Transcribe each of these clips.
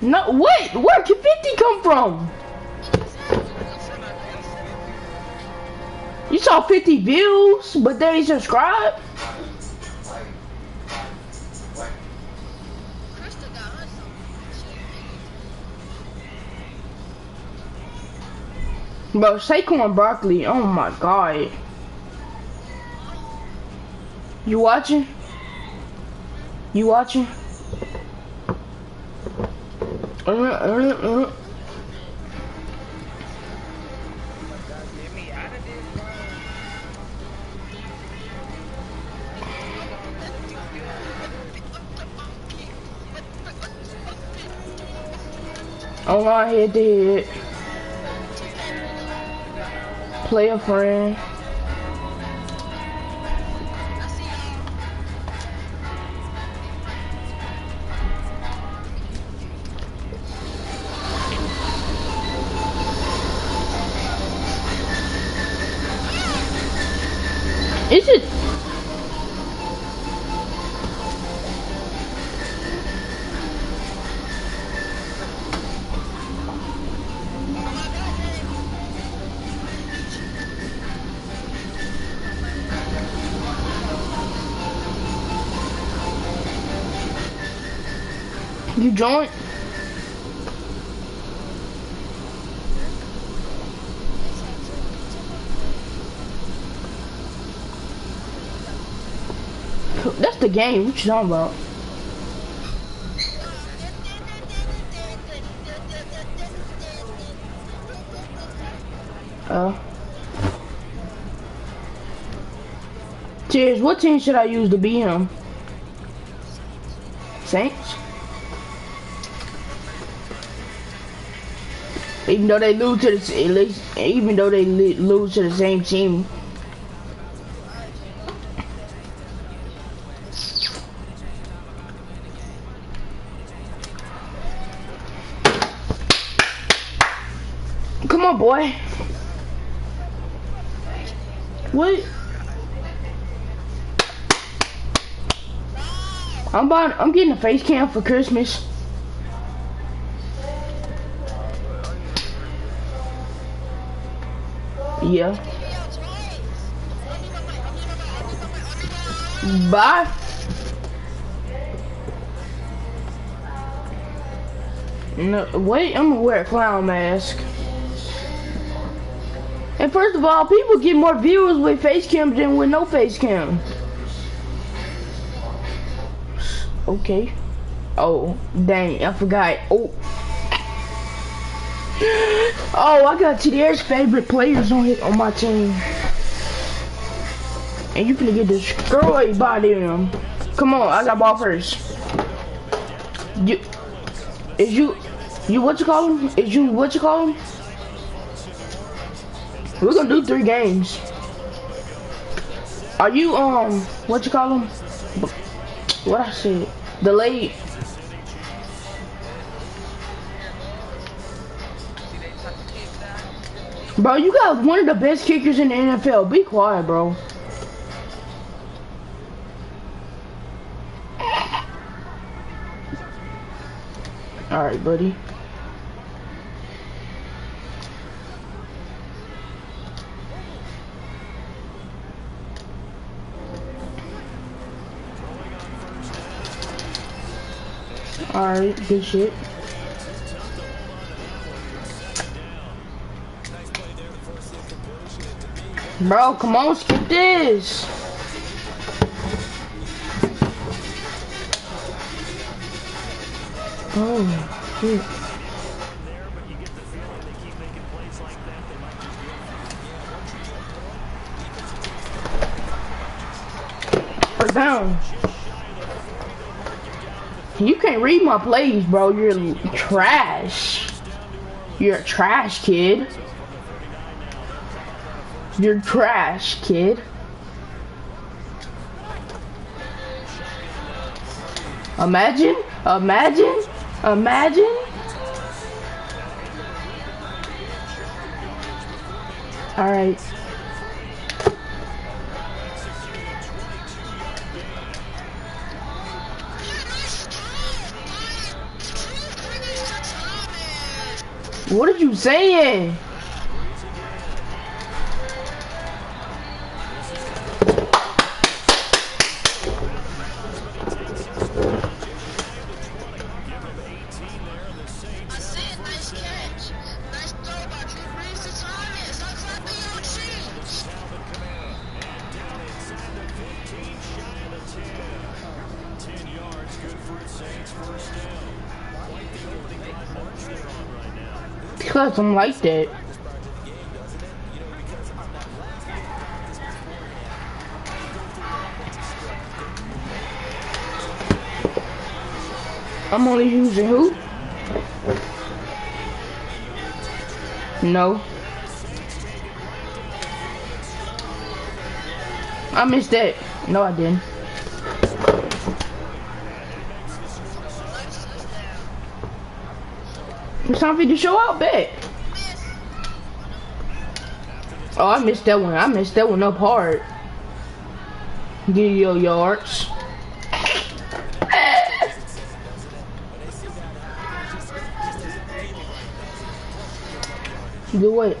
No, wait, where did 50 come from? You saw 50 views, but they ain't subscribed? Bro, Saquon Barkley, oh my god. You watching? You watching? On my head to head. Play a friend. Is it? You joined? That's the game. What you talking about? Cheers. What team should I use to beat him? Saints? Even though they lose to the, even though they lose to the same team. Come on, boy. What? I'm getting a face cam for Christmas. Yeah. Bye. No, wait, I'm gonna wear a clown mask. And first of all, people get more viewers with face cams than with no face cam. Okay. Oh, dang, I forgot. Oh. Oh, I got TDR's favorite players on my team. And you finna get destroyed by them. Come on, I got ball first. You what you call him? Is you what you call him? We're gonna do 3 games. Are you what you call him? What I said? Delayed. Bro, you got one of the best kickers in the NFL. Be quiet, bro. Alright, buddy. Alright, good shit. Bro, come on, skip this. Oh, shit. First down. You can't read my plays, bro. You're trash. You're a trash kid. You're trash, kid. Imagine. All right. What are you saying? Because I'm like that. I'm only using who? No. I missed that. No, I didn't. It's time for you to show out, bet. Oh, I missed that one. I missed that one up hard. Get your yards. Do what?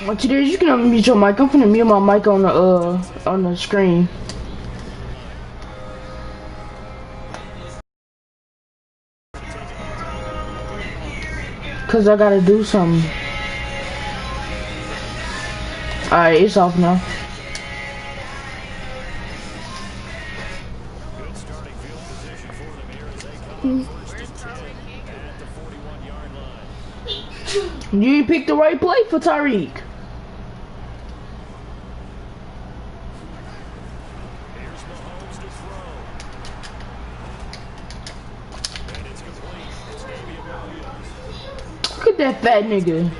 What you do is you can unmute your mic. I'm finna mute my mic on the screen. Cause I gotta do something. Alright, it's off now. You picked the right play for Tyreek. Look at that fat nigga.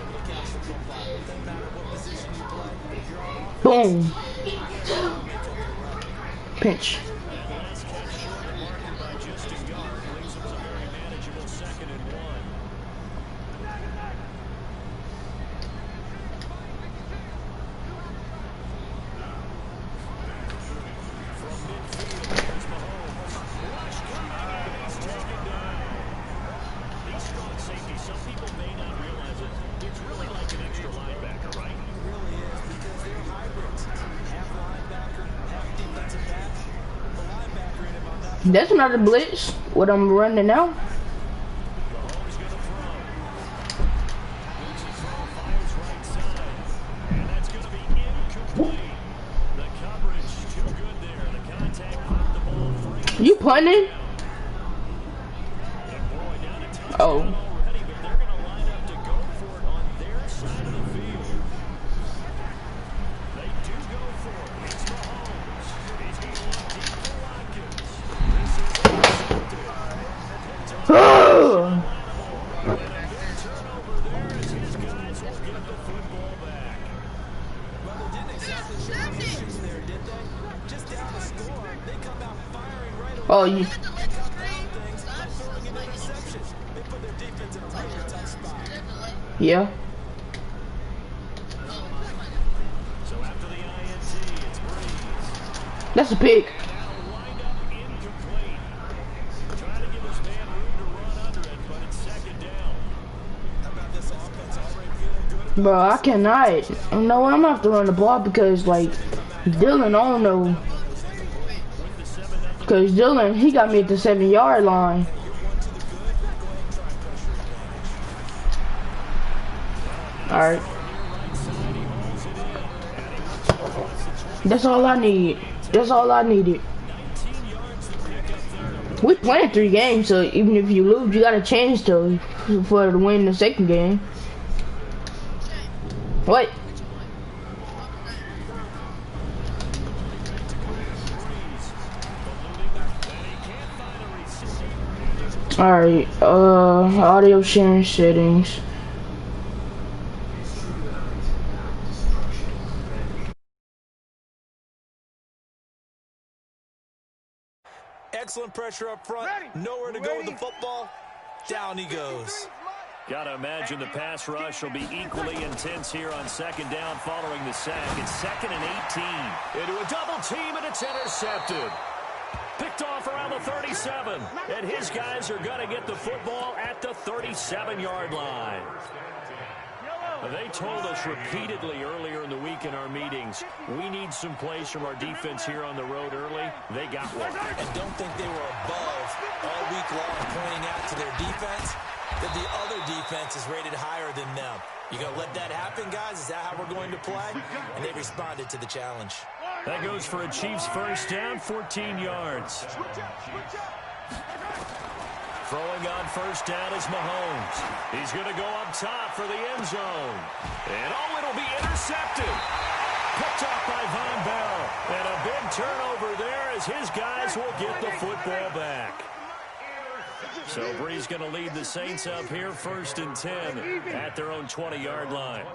Boom. Pinch. That's another blitz. What I'm running now. You punting? Oh. Oh, you. Yeah. That's a pick. Bro, I cannot. No, I'm gonna have to run the ball because, like, Dylan, I don't know. Because Dylan, he got me at the 7-yard line. Alright. That's all I need. That's all I needed. We playing 3 games, so even if you lose, you got a chance to win the second game. What? Alright, audio sharing settings. Excellent pressure up front, nowhere to go with the football. Down he goes. Gotta imagine the pass rush will be equally intense here on second down following the sack. It's 2nd and 18. Into a double team, and it's intercepted. Picked off around the 37. And his guys are going to get the football at the 37-yard line. They told us repeatedly earlier in the week in our meetings, we need some plays from our defense here on the road early. They got one. And don't think they were above all week long pointing out to their defense that the other defense is rated higher than them. You going to let that happen, guys? Is that how we're going to play? And they responded to the challenge. That goes for a Chiefs first down, 14 yards. Throwing on first down is Mahomes. He's going to go up top for the end zone. And it'll be intercepted. Picked off by Von Bell. And a big turnover there as his guys will get the football back. So Brees going to lead the Saints up here, 1st and 10 at their own 20-yard line.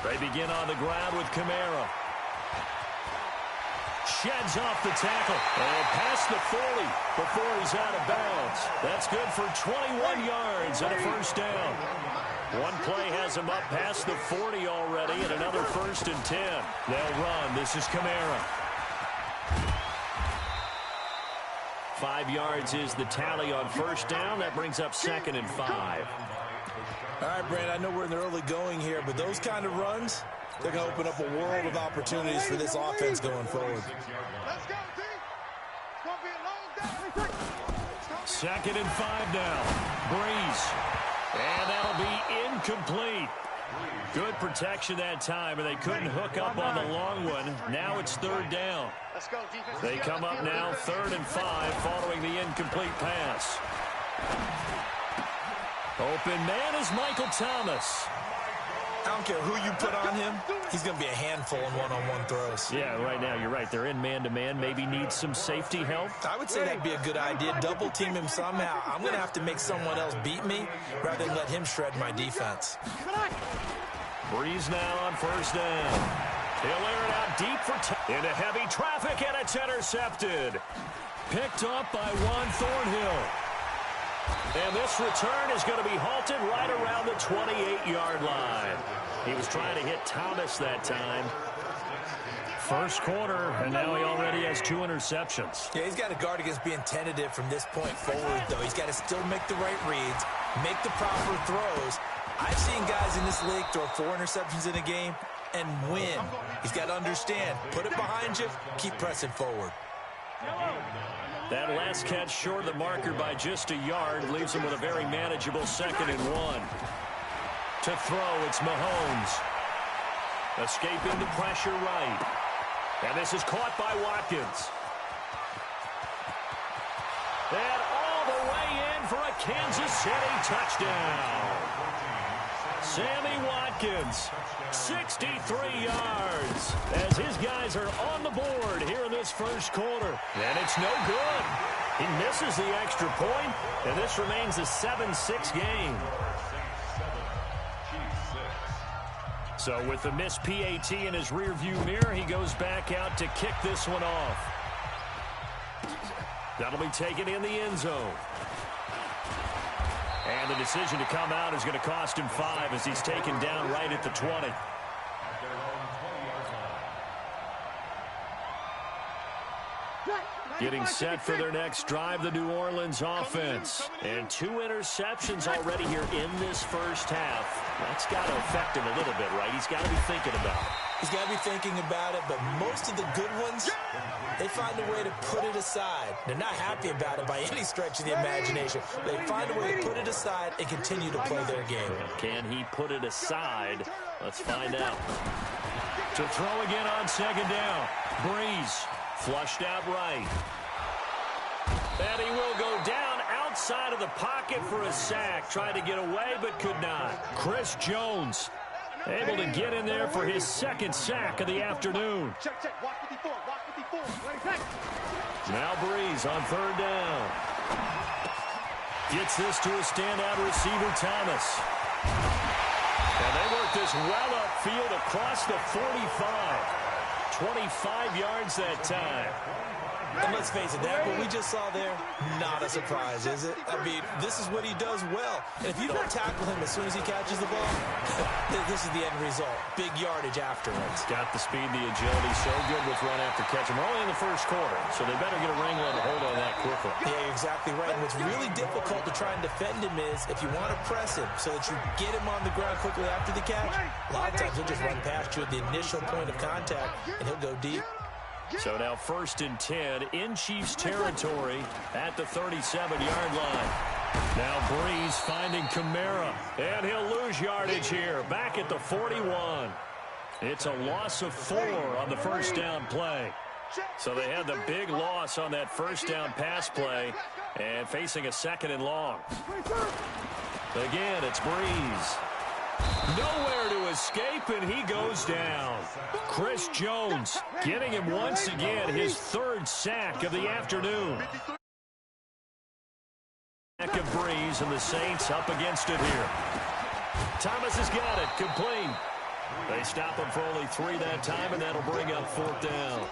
They begin on the ground with Kamara. Sheds off the tackle and past the 40 before he's out of bounds. That's good for 21 yards and a first down. One play has him up past the 40 already and another 1st and 10. They'll run. This is Kamara. 5 yards is the tally on first down. That brings up 2nd and 5. All right, Brand, I know we're in the early going here, but those kind of runs, they're going to open up a world of opportunities for this offense going forward. Let's go, team. It's going to be a long day. 2nd and 5 now. Brees. And that'll be incomplete. Good protection that time, and they couldn't hook up on the long one. Now it's 3rd down. Let's go, defense. They come up now 3rd and 5 following the incomplete pass. Open man is Michael Thomas. I don't care who you put on him, he's going to be a handful in one-on-one throws. Yeah, right now, you're right. They're in man-to-man. Maybe needs some safety help. I would say that'd be a good idea. Double team him somehow. I'm going to have to make someone else beat me rather than let him shred my defense. Brees now on first down. He'll air it out deep for into heavy traffic, and it's intercepted. Picked up by Juan Thornhill. And this return is going to be halted right around the 28-yard line. He was trying to hit Thomas that time. First quarter, and now he already has 2 interceptions. Yeah, he's got to guard against being tentative from this point forward, though. He's got to still make the right reads, make the proper throws. I've seen guys in this league throw 4 interceptions in a game and win. He's got to understand, put it behind you, keep pressing forward. That last catch short of the marker by just a yard leaves him with a very manageable 2nd and 1. To throw, it's Mahomes. Escaping the pressure right. And this is caught by Watkins. And all the way in for a Kansas City touchdown. Sammy Watkins, 63 yards, as his guys are on the board here in this first quarter. And it's no good. He misses the extra point, and this remains a 7-6 game. So with the missed PAT in his rearview mirror, he goes back out to kick this one off. That'll be taken in the end zone. And the decision to come out is going to cost him 5 as he's taken down right at the 20. Getting set for their next drive, the New Orleans offense. And 2 interceptions already here in this first half. That's got to affect him a little bit, right? He's got to be thinking about it. He's got to be thinking about it, but most of the good ones, they find a way to put it aside. They're not happy about it by any stretch of the imagination. They find a way to put it aside and continue to play their game. Can he put it aside? Let's find out. To throw again on 2nd down. Brees flushed out right. And he will go down outside of the pocket for a sack. Tried to get away, but could not. Chris Jones able to get in there for his 2nd sack of the afternoon. Check. Watch 54. Watch 54. Now Brees on 3rd down. Gets this to a standout receiver, Thomas. And they work this well upfield across the 45. 25 yards that time. And let's face it, that what we just saw there, not a surprise, is it? I mean, this is what he does well. And if you don't tackle him as soon as he catches the ball, this is the end result. Big yardage afterwards. Got the speed, the agility, so good with run after catch. We're only in the first quarter, so they better get a wrangle and a hold on that quickly. Yeah, you're exactly right. And what's really difficult to try and defend him is if you want to press him so that you get him on the ground quickly after the catch, a lot of times he'll just run past you at the initial point of contact, and he'll go deep. So now 1st and 10 in Chiefs territory at the 37-yard line. Now Breeze finding Kamara, and he'll lose yardage here back at the 41. It's a loss of 4 on the first down play. So they had the big loss on that first down pass play and facing a 2nd and long. Again, it's Breeze. Nowhere to escape, and he goes down. Chris Jones getting him once again his 3rd sack of the afternoon. Sack of Breeze, and the Saints up against it here. Thomas has got it, complete. They stop him for only 3 that time, and that'll bring up 4th down.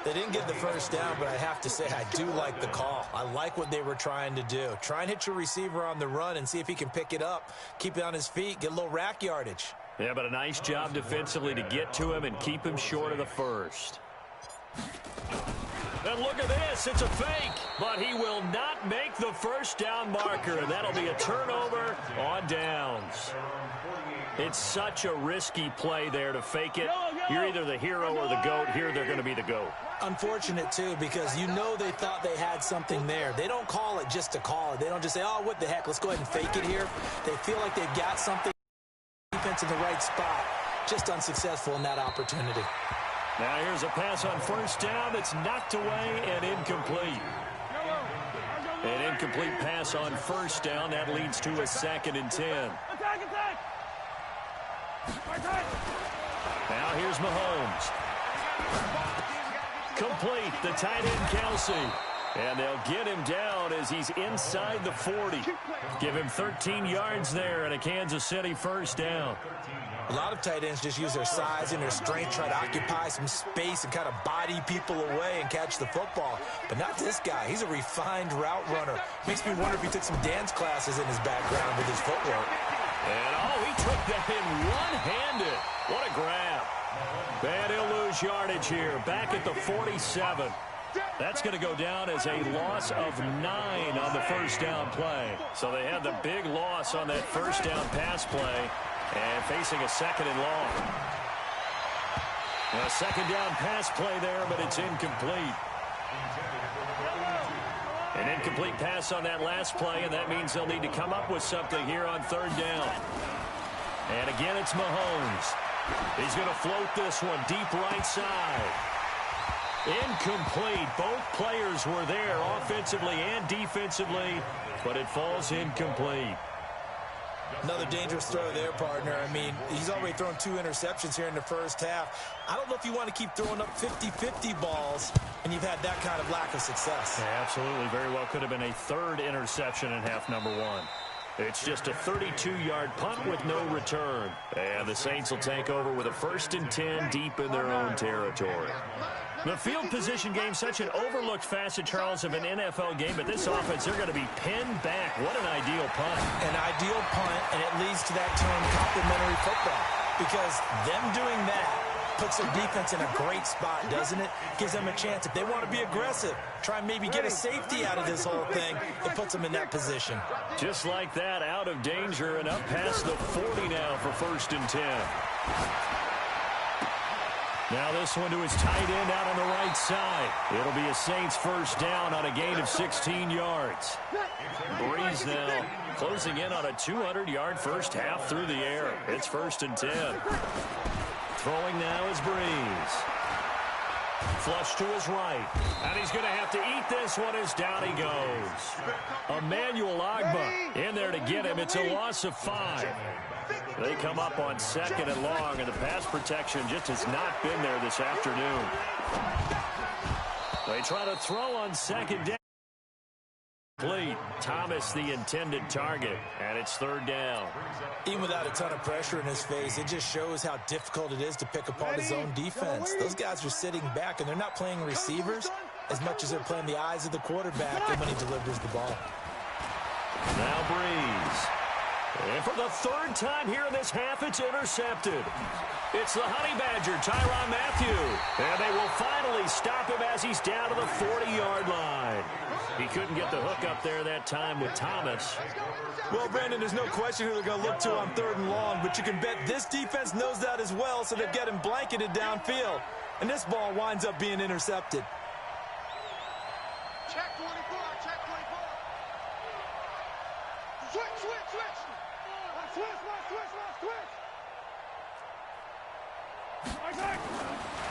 They didn't get the first down, but I have to say I do like the call. I like what they were trying to do. Try and hit your receiver on the run and see if he can pick it up. Keep it on his feet, get a little rack yardage. Yeah, but a nice job defensively to get to him and keep him short of the first. And look at this. It's a fake, but he will not make the first down marker, and that'll be a turnover on downs. It's such a risky play there to fake it. You're either the hero or the GOAT. Here they're going to be the GOAT. Unfortunate, too, because you know they thought they had something there. They don't call it just to call it. They don't just say, oh, what the heck, let's go ahead and fake it here. They feel like they've got something. Defense in the right spot. Just unsuccessful in that opportunity. Now here's a pass on first down. It's knocked away and incomplete. An incomplete pass on first down. That leads to a 2nd and 10. Now here's Mahomes. Complete, the tight end Kelsey. And they'll get him down as he's inside the 40. Give him 13 yards there and a Kansas City first down. A lot of tight ends just use their size and their strength, try to occupy some space and kind of body people away and catch the football. But not this guy. He's a refined route runner. Makes me wonder if he took some dance classes in his background with his footwork. And, oh, he took that in one-handed. What a grab. And he'll lose yardage here, back at the 47. That's going to go down as a loss of 9 on the first down play. So they had the big loss on that first down pass play and facing a 2nd and long. A 2nd down pass play there, but it's incomplete. An incomplete pass on that last play, and that means they'll need to come up with something here on 3rd down. And again, it's Mahomes. He's going to float this one deep right side. Incomplete. Both players were there offensively and defensively, but it falls incomplete. Another dangerous throw there, partner. I mean, he's already thrown 2 interceptions here in the first half. I don't know if you want to keep throwing up 50-50 balls, and you've had that kind of lack of success. Yeah, absolutely. Very well could have been a 3rd interception in half number 1. It's just a 32-yard punt with no return. And the Saints will take over with a 1st and 10 deep in their own territory. The field position game, such an overlooked facet, Charles, of an NFL game, but this offense, they're going to be pinned back. What an ideal punt. An ideal punt, and it leads to that term complimentary football, because them doing that puts their defense in a great spot, doesn't it? Gives them a chance. If they want to be aggressive, try and maybe get a safety out of this whole thing, it puts them in that position. Just like that, out of danger and up past the 40 now for 1st and 10. Now this one to his tight end out on the right side. It'll be a Saints first down on a gain of 16 yards. Breeze now closing in on a 200-yard first half through the air. It's 1st and 10. Throwing now is Breeze. Flush to his right. And he's going to have to eat this one as down he goes. Emmanuel Ogbah in there to get him. It's a loss of 5. They come up on 2nd and long, and the pass protection just has not been there this afternoon. They try to throw on 2nd down. Complete. Thomas the intended target, and it's 3rd down. Even without a ton of pressure in his face, it just shows how difficult it is to pick apart his own defense. Those guys are sitting back, and they're not playing receivers. as much as they're playing the eyes of the quarterback and when he delivers the ball. Now Breeze. And for the third time here in this half, it's intercepted. It's the Honey Badger, Tyrann Mathieu. And they will finally stop him as he's down to the 40-yard line. He couldn't get the hook up there that time with Thomas. Well, Brandon, there's no question who they're going to look to on 3rd and long, but you can bet this defense knows that as well, so they've got him blanketed downfield. And this ball winds up being intercepted. Check 24, check 24. Switch.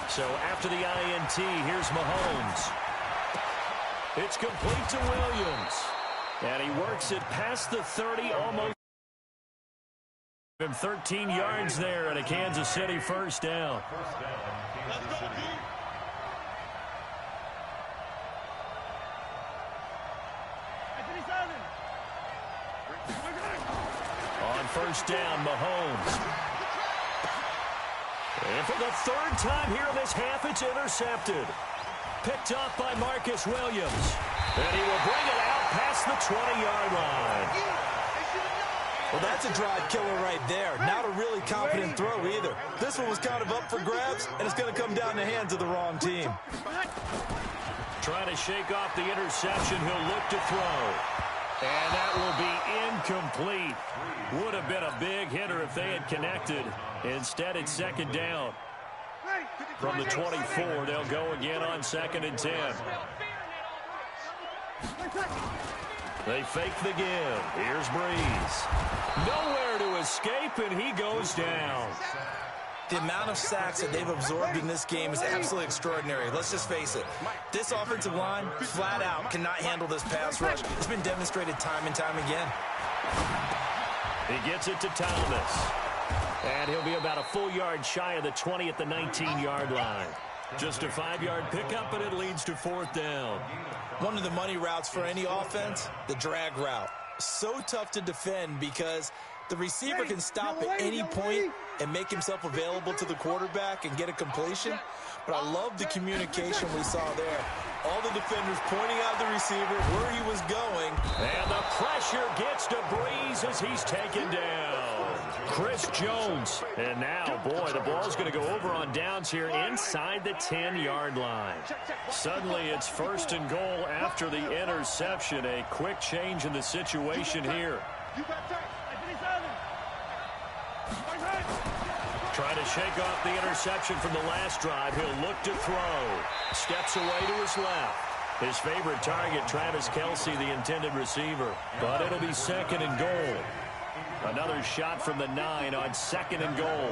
So after the INT, here's Mahomes. It's complete to Williams. And he works it past the 30, almost. 13 yards there and a Kansas City first down. Let's go, D. On first down, Mahomes. And for the third time here in this half, it's intercepted. Picked off by Marcus Williams. And he will bring it out past the 20-yard line. Well, that's a drive killer right there. Not a really confident throw either. This one was kind of up for grabs, and it's going to come down the hands of the wrong team. Trying to shake off the interception. He'll look to throw. And that will be incomplete. Would have been a big hitter if they had connected. Instead, it's second down. From the 24, they'll go again on 2nd and 10. They fake the give. Here's Breeze. Nowhere to escape, and he goes down. The amount of sacks that they've absorbed in this game is absolutely extraordinary. Let's just face it. This offensive line, flat out, cannot handle this pass rush. It's been demonstrated time and time again. He gets it to Thomas. And he'll be about a full yard shy of the 20 at the 19-yard line. Just a 5-yard pickup, and it leads to 4th down. One of the money routes for any offense, the drag route. So tough to defend because the receiver can stop at any point and make himself available to the quarterback and get a completion. But I love the communication we saw there. All the defenders pointing out the receiver where he was going. And the pressure gets to Breeze as he's taken down. Chris Jones. And now, boy, the ball's going to go over on downs here inside the 10-yard line. Suddenly, it's 1st and goal after the interception. A quick change in the situation here. Trying to shake off the interception from the last drive. He'll look to throw. Steps away to his left. His favorite target, Travis Kelce, the intended receiver. But it'll be 2nd and goal. Another shot from the 9 on 2nd and goal.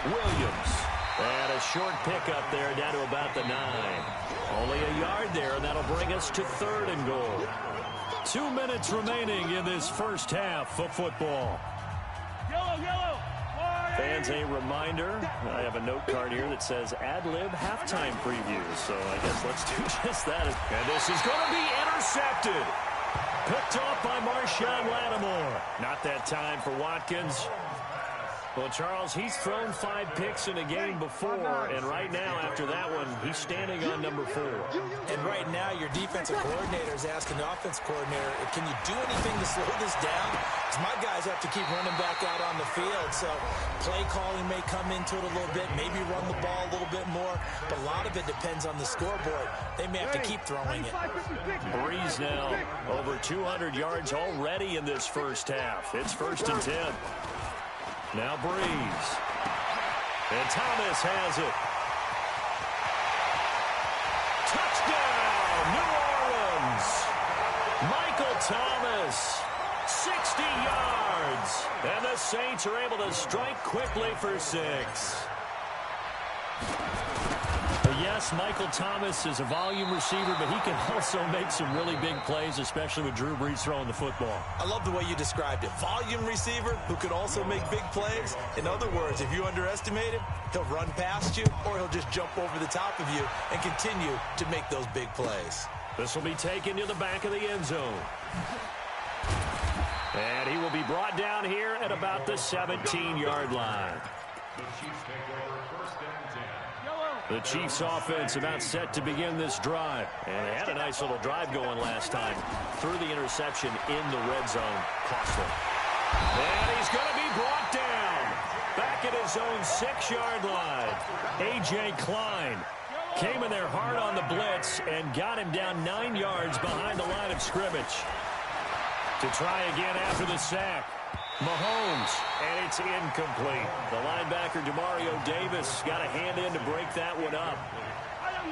Williams. And a short pickup there down to about the 9. Only a yard there, and that'll bring us to 3rd and goal. 2 minutes remaining in this first half of football. Fans, a reminder, I have a note card here that says ad-lib halftime preview, so I guess let's do just that. And this is going to be intercepted. Picked off by Marshawn Lattimore. Not that time for Watkins. Well, Charles, he's thrown 5 picks in a game before, and right now, after that one, he's standing on number 4. And right now, your defensive coordinator is asking the offense coordinator, can you do anything to slow this down? Because my guys have to keep running back out on the field, so play calling may come into it a little bit, maybe run the ball a little bit more, but a lot of it depends on the scoreboard. They may have to keep throwing it. Breeze now over 200 yards already in this first half. It's 1st and 10. Now Breeze. And Thomas has it. Touchdown, New Orleans. Michael Thomas, 60 yards. And the Saints are able to strike quickly for 6. Yes, Michael Thomas is a volume receiver, but he can also make some really big plays, especially with Drew Brees throwing the football. I love the way you described it. Volume receiver who can also make big plays. In other words, if you underestimate him, he'll run past you or he'll just jump over the top of you and continue to make those big plays. This will be taken to the back of the end zone. And he will be brought down here at about the 17-yard line. The Chiefs offense about set to begin this drive. And they had a nice little drive going last time. Threw the interception in the red zone. Costly. And he's going to be brought down. Back at his own 6-yard line. A.J. Klein came in there hard on the blitz and got him down 9 yards behind the line of scrimmage. To try again after the sack. Mahomes, and it's incomplete. The linebacker, Demario Davis, got a hand in to break that one up.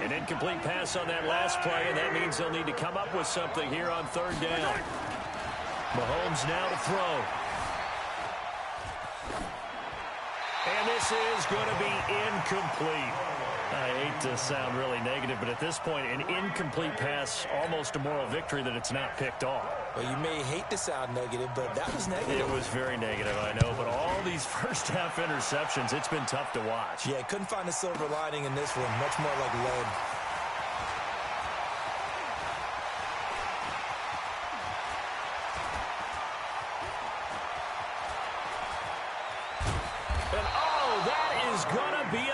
An incomplete pass on that last play, and that means they'll need to come up with something here on third down. Mahomes now to throw. And this is going to be incomplete. I hate to sound really negative, but at this point, an incomplete pass, almost a moral victory that it's not picked off. Well, you may hate to sound negative, but that was negative. It was very negative, I know, but all these first-half interceptions, it's been tough to watch. Yeah, couldn't find a silver lining in this one. Much more like lead.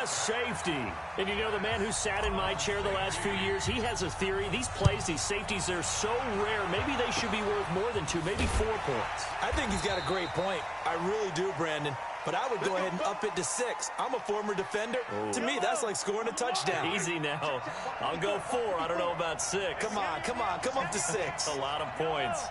Safety. And you know, the man who sat in my chair the last few years, he has a theory. These plays, these safeties, they're so rare. Maybe they should be worth more than 2, maybe 4 points. I think he's got a great point. I really do, Brandon. But I would go ahead and up it to 6. I'm a former defender. Oh. To me, that's like scoring a touchdown. Easy now. I'll go 4. I don't know about 6. Come on. Come up to 6. A lot of points.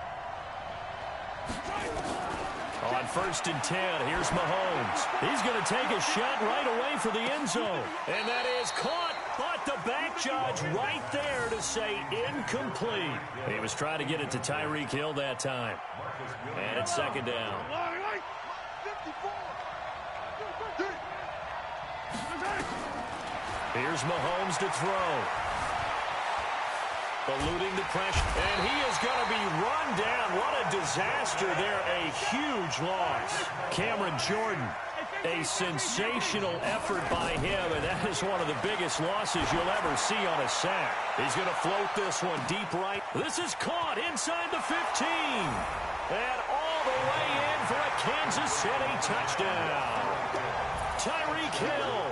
On 1st and 10, here's Mahomes. He's going to take a shot right away for the end zone. And that is caught, but the back judge right there to say incomplete. He was trying to get it to Tyreek Hill that time. And it's 2nd down. Here's Mahomes to throw. Eluding the pressure, and he is going to be run down. What a disaster there, a huge loss. Cameron Jordan, a sensational effort by him, and that is one of the biggest losses you'll ever see on a sack. He's going to float this one deep right. This is caught inside the 15, and all the way in for a Kansas City touchdown. Tyreek Hill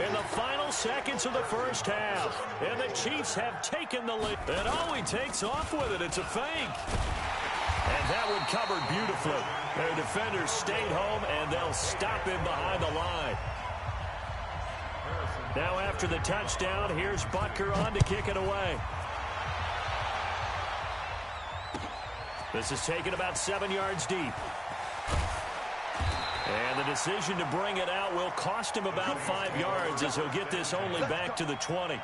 in the final seconds of the first half. And the Chiefs have taken the lead. And oh, he takes off with it. It's a fake. And that one covered beautifully. Their defenders stayed home, and they'll stop him behind the line. Now after the touchdown, here's Butker on to kick it away. This is taken about 7 yards deep. And the decision to bring it out will cost him about 5 yards as he'll get this only back to the 20.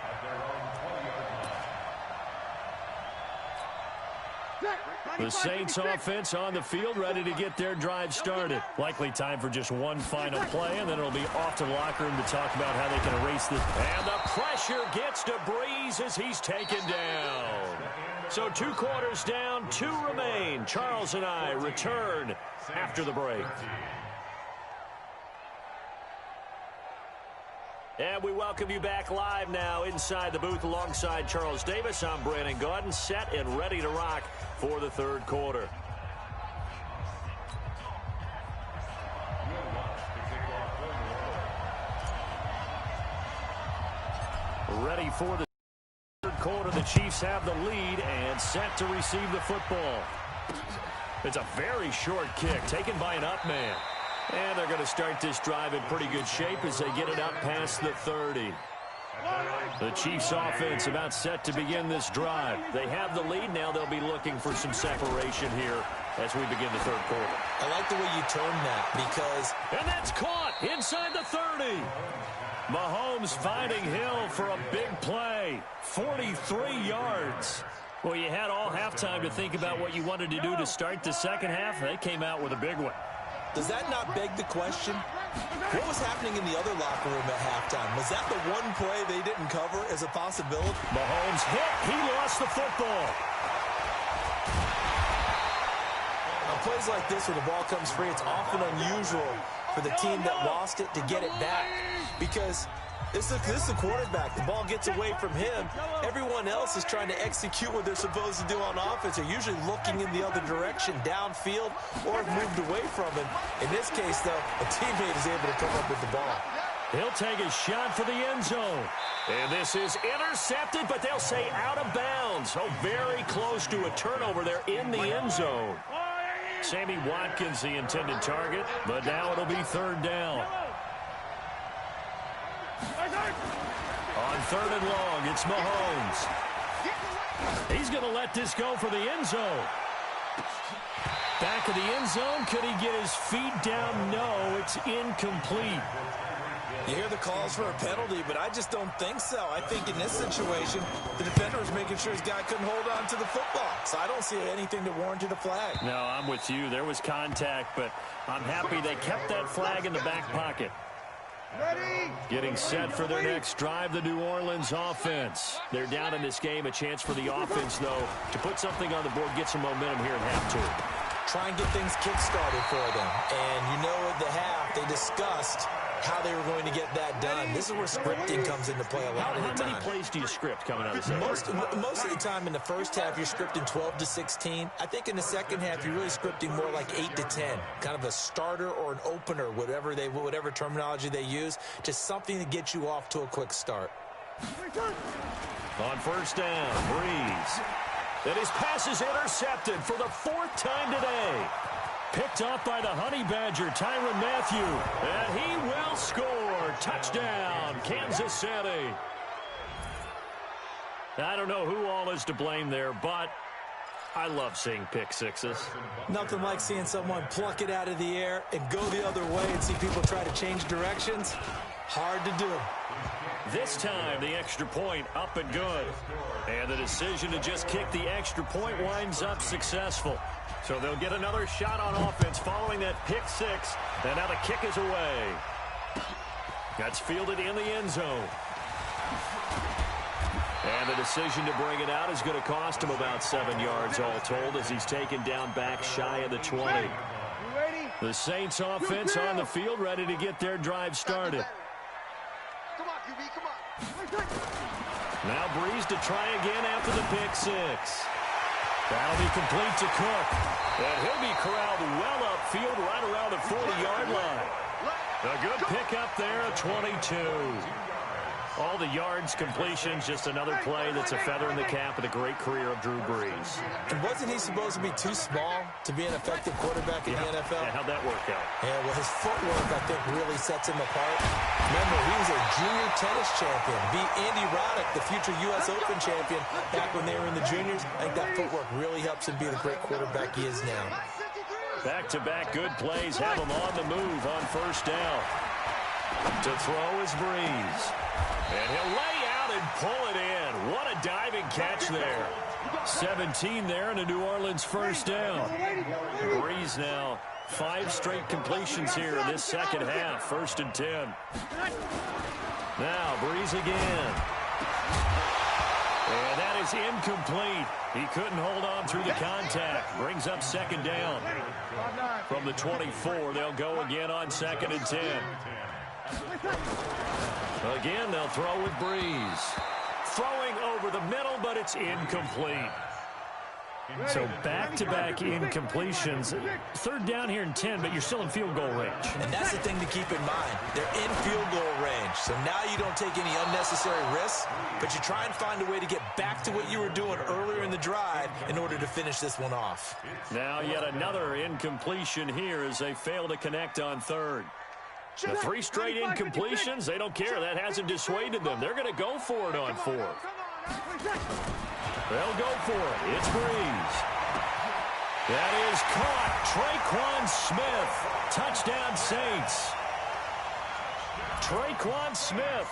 The Saints offense on the field ready to get their drive started. Likely time for just one final play, and then it'll be off to the locker room to talk about how they can erase this. And the pressure gets to Breeze as he's taken down. So 2 quarters down, 2 remain. Charles and I return after the break. And we welcome you back live now inside the booth alongside Charles Davis. I'm Brandon Gaudin, set and ready to rock for the 3rd quarter. Ready for the 3rd quarter. The Chiefs have the lead and set to receive the football. It's a very short kick taken by an up man. And they're going to start this drive in pretty good shape as they get it up past the 30. The Chiefs offense about set to begin this drive. They have the lead. Now they'll be looking for some separation here as we begin the 3rd quarter. I like the way you turned that because... And that's caught inside the 30. Mahomes finding Hill for a big play. 43 yards. Well, you had all halftime to think about what you wanted to do to start the second half. They came out with a big one. Does that not beg the question? What was happening in the other locker room at halftime? Was that the one play they didn't cover as a possibility? Mahomes hit. He lost the football. On plays like this where the ball comes free, it's often unusual for the team that lost it to get it back. Because this is the quarterback. The ball gets away from him. Everyone else is trying to execute what they're supposed to do on offense. They're usually looking in the other direction, downfield, or have moved away from him. In this case, though, a teammate is able to come up with the ball. He'll take a shot for the end zone. And this is intercepted, but they'll say out of bounds. So very close to a turnover there in the end zone. Sammy Watkins, the intended target, but now it'll be third down. On third and long, it's Mahomes. He's going to let this go for the end zone. Back of the end zone. Could he get his feet down? No, it's incomplete. You hear the calls for a penalty, but I just don't think so. I think in this situation, the defender was making sure his guy couldn't hold on to the football. So I don't see anything to warrant a flag. No, I'm with you. There was contact, but I'm happy they kept that flag in the back pocket. Ready? Getting set for their next drive, the New Orleans offense. They're down in this game. A chance for the offense, though, to put something on the board, get some momentum here at half-2. Try and get things kick-started for them. And you know at the half, they discussed how they were going to get that done. This is where scripting comes into play a lot of the time. How many plays do you script coming out of this? Most of the time in the first half, you're scripting 12 to 16. I think in the second half, you're really scripting more like 8 to 10. Kind of a starter or an opener, whatever terminology they use. Just something to get you off to a quick start. On first down, Breeze. And his pass is intercepted for the 4th time today. Picked off by the Honey Badger, Tyrann Mathieu. And he will score. Touchdown, Kansas City. I don't know who all is to blame there, but I love seeing pick sixes. Nothing like seeing someone pluck it out of the air and go the other way and see people try to change directions. Hard to do. This time, the extra point up and good. And the decision to just kick the extra point winds up successful. So they'll get another shot on offense following that pick six. And now the kick is away. That's fielded in the end zone. And the decision to bring it out is going to cost him about 7 yards all told as he's taken down back shy of the 20. The Saints offense on the field ready to get their drive started. Come on, QB, come on. Now Breeze to try again after the pick six. That'll be complete to Cook. And he'll be corralled well upfield right around the 40-yard line. A good pickup there at 22. All the yards, completions, just another play that's a feather in the cap of the great career of Drew Brees. And wasn't he supposed to be too small to be an effective quarterback in the NFL? Yeah, how'd that work out? Yeah, well, his footwork, I think, really sets him apart. Remember, he was a junior tennis champion. Beat Andy Roddick, the future U.S. Open champion, back when they were in the juniors. I think that footwork really helps him be the great quarterback he is now. Back-to-back good plays have him on the move on first down. To throw is Breeze. And he'll lay out and pull it in. What a diving catch there. 17 there and a New Orleans first down. Breeze now 5 straight completions here in this second half. 1st and 10. Now Breeze again. And that is incomplete. He couldn't hold on through the contact. Brings up 2nd down. From the 24, they'll go again on 2nd and 10. Again, they'll throw with Breeze. Throwing over the middle, but it's incomplete. So back-to-back incompletions. 3rd down here in 10, but you're still in field goal range. And that's the thing to keep in mind. They're in field goal range. So now you don't take any unnecessary risks, but you try and find a way to get back to what you were doing earlier in the drive in order to finish this one off. Now yet another incompletion here as they fail to connect on 3rd. The 3 straight incompletions, they don't care. That hasn't dissuaded them. They're going to go for it on 4th. They'll go for it. It's Breeze. That is caught. Traquan Smith. Touchdown Saints. Traquan Smith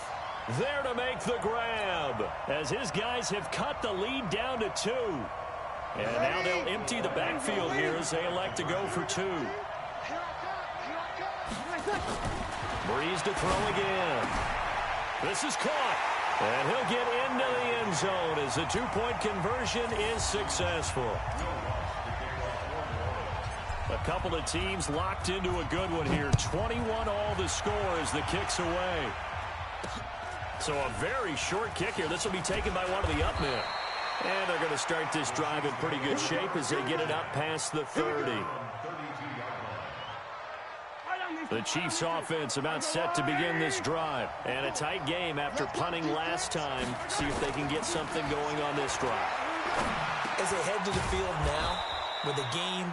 there to make the grab as his guys have cut the lead down to 2. And now they'll empty the backfield here as they elect to go for 2. Breeze to throw again. This is caught. And he'll get into the end zone as the 2-point conversion is successful. A couple of teams locked into a good one here. 21 all the score as the kick's away. So a very short kick here. This will be taken by one of the up men. And they're going to start this drive in pretty good shape as they get it up past the 30. The Chiefs offense about set to begin this drive. And a tight game after punting last time. See if they can get something going on this drive. As they head to the field now, with the game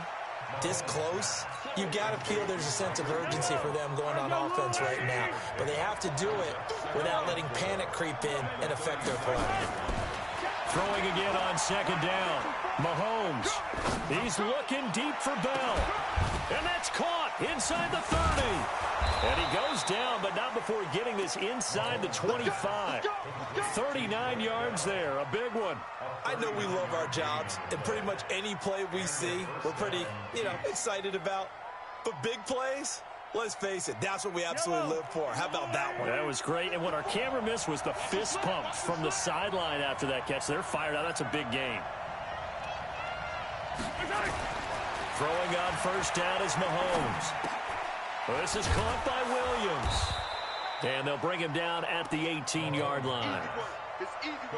this close, you've got to feel there's a sense of urgency for them going on offense right now. But they have to do it without letting panic creep in and affect their play. Throwing again on second down. Mahomes. He's looking deep for Bell. And that's caught inside the 30. And he goes down, but not before getting this inside the 25. 39 yards there, a big one. I know we love our jobs, and pretty much any play we see, we're pretty, excited about. But big plays, let's face it, that's what we absolutely live for. How about that one? That was great, and what our camera missed was the fist pump from the sideline after that catch. They're fired out. That's a big game. Throwing on first down is Mahomes. This is caught by Williams. And they'll bring him down at the 18-yard line.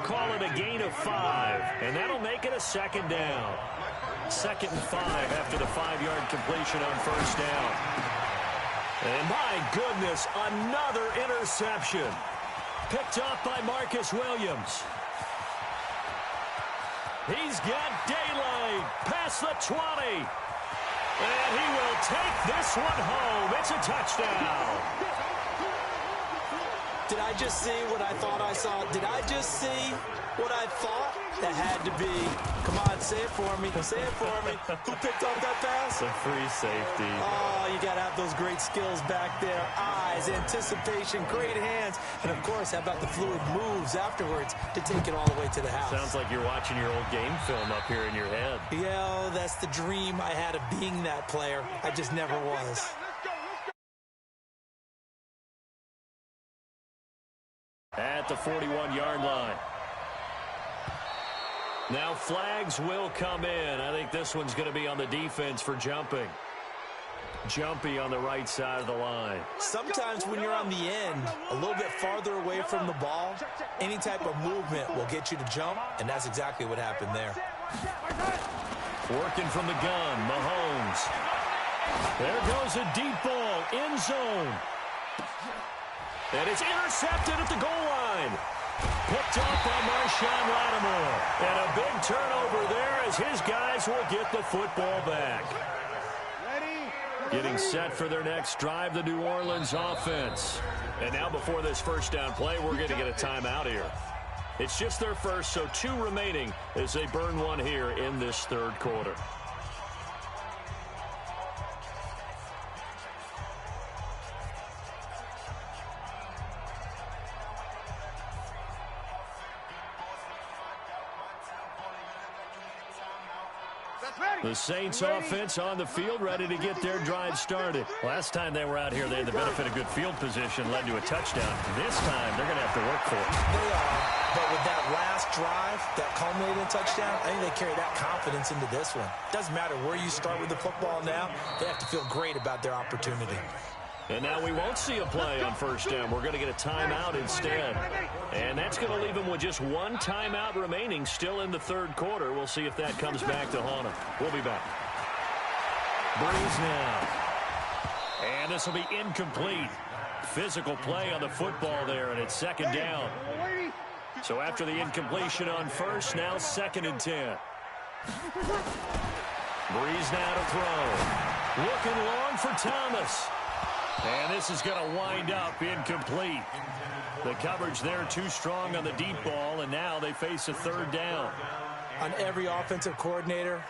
Call it a gain of 5, and that'll make it a second down. 2nd and 5 after the 5-yard completion on first down. And my goodness, another interception. Picked up by Marcus Williams. He's got daylight past the 20. And he will take this one home. It's a touchdown. Did I just see what I thought I saw? Did I just see what I thought? That had to be. Come on, say it for me. Say it for me. Who picked up that pass? The free safety. Oh, you got to have those great skills back there. Eyes, anticipation, great hands. And, of course, how about the fluid moves afterwards to take it all the way to the house? Sounds like you're watching your old game film up here in your head. Yeah, that's the dream I had of being that player. I just never was. At the 41-yard line. Now flags will come in. I think this one's going to be on the defense for jumping. Jumpy on the right side of the line. Sometimes when you're on the end, a little bit farther away from the ball, any type of movement will get you to jump, and that's exactly what happened there. Working from the gun, Mahomes. There goes a deep ball, end zone. And it's intercepted at the goal line. Picked up by Marshawn Lattimore. And a big turnover there as his guys will get the football back. Getting set for their next drive, the New Orleans offense. And now before this first down play, we're going to get a timeout here. It's just their first, so 2 remaining as they burn one here in this third quarter. The Saints offense on the field, ready to get their drive started. Last time they were out here, they had the benefit of good field position, led to a touchdown. This time, they're going to have to work for it. They are, but with that last drive, that culminating touchdown, I think they carry that confidence into this one. Doesn't matter where you start with the football now, they have to feel great about their opportunity. And now we won't see a play on first down. We're going to get a timeout instead. And that's going to leave them with just 1 timeout remaining still in the third quarter. We'll see if that comes back to haunt them. We'll be back. Breeze now. And this will be incomplete. Physical play on the football there, and it's second down. So after the incompletion on first, now 2nd and 10. Breeze now to throw. Looking long for Thomas. And this is going to wind up incomplete. The coverage there too strong on the deep ball, and now they face a third down. On every offensive coordinator,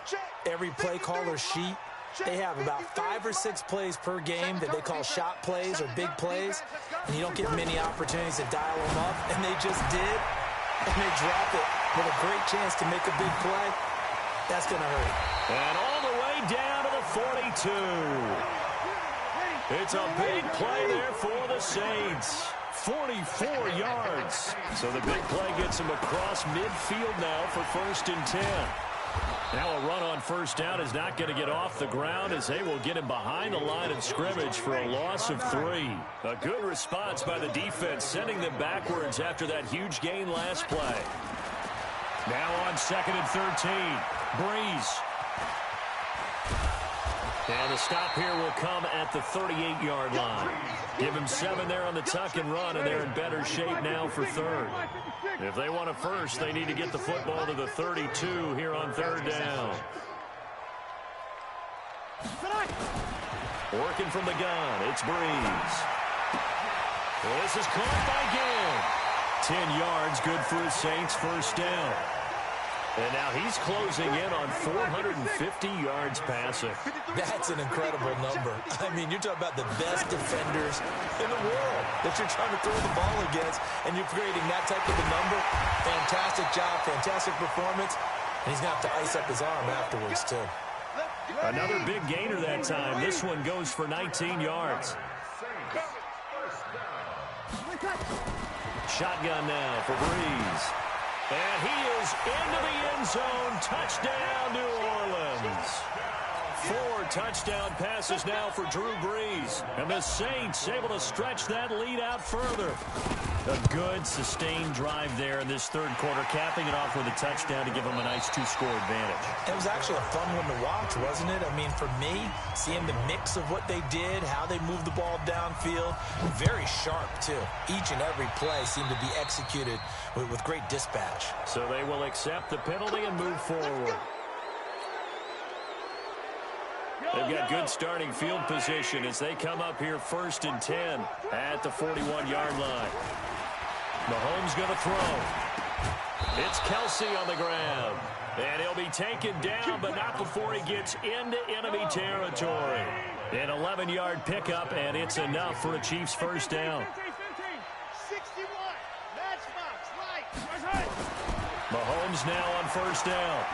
every play caller sheet, they have about 5 or 6 plays per game that they call shot plays or big plays, and you don't get many opportunities to dial them up, and they just did, and they drop it with a great chance to make a big play. That's going to hurt. And all the way down to the 42. It's a big play there for the Saints. 44 yards. So the big play gets him across midfield now for 1st and 10. Now a run on first down is not going to get off the ground as they will get him behind the line of scrimmage for a loss of 3. A good response by the defense, sending them backwards after that huge gain last play. Now on 2nd and 13. Breeze. And the stop here will come at the 38-yard line. Give him 7 there on the tuck and run, and they're in better shape now for third. If they want a first, they need to get the football to the 32 here on third down. Working from the gun, it's Breeze. This is caught by Gill. 10 yards, good for his Saints first down. And now he's closing in on 450 yards passing. That's an incredible number. I mean, you're talking about the best defenders in the world that you're trying to throw the ball against, and you're creating that type of a number. Fantastic job, fantastic performance. And he's going to have to ice up his arm afterwards, too. Another big gainer that time. This one goes for 19 yards. Shotgun now for Breeze. And he is into the end zone. Touchdown, New Orleans. 4 touchdown passes now for Drew Brees. And the Saints able to stretch that lead out further. A good, sustained drive there in this third quarter, capping it off with a touchdown to give them a nice 2-score advantage. It was actually a fun one to watch, wasn't it? I mean, for me, seeing the mix of what they did, how they moved the ball downfield, very sharp, too. Each and every play seemed to be executed with great dispatch. So they will accept the penalty and move forward. They've got good starting field position as they come up here 1st and 10 at the 41-yard line. Mahomes going to throw. It's Kelsey on the ground. And he'll be taken down, but not before he gets into enemy territory. An 11-yard pickup, and it's enough for a Chiefs first down. 61. Matchbox, Mahomes now on first down.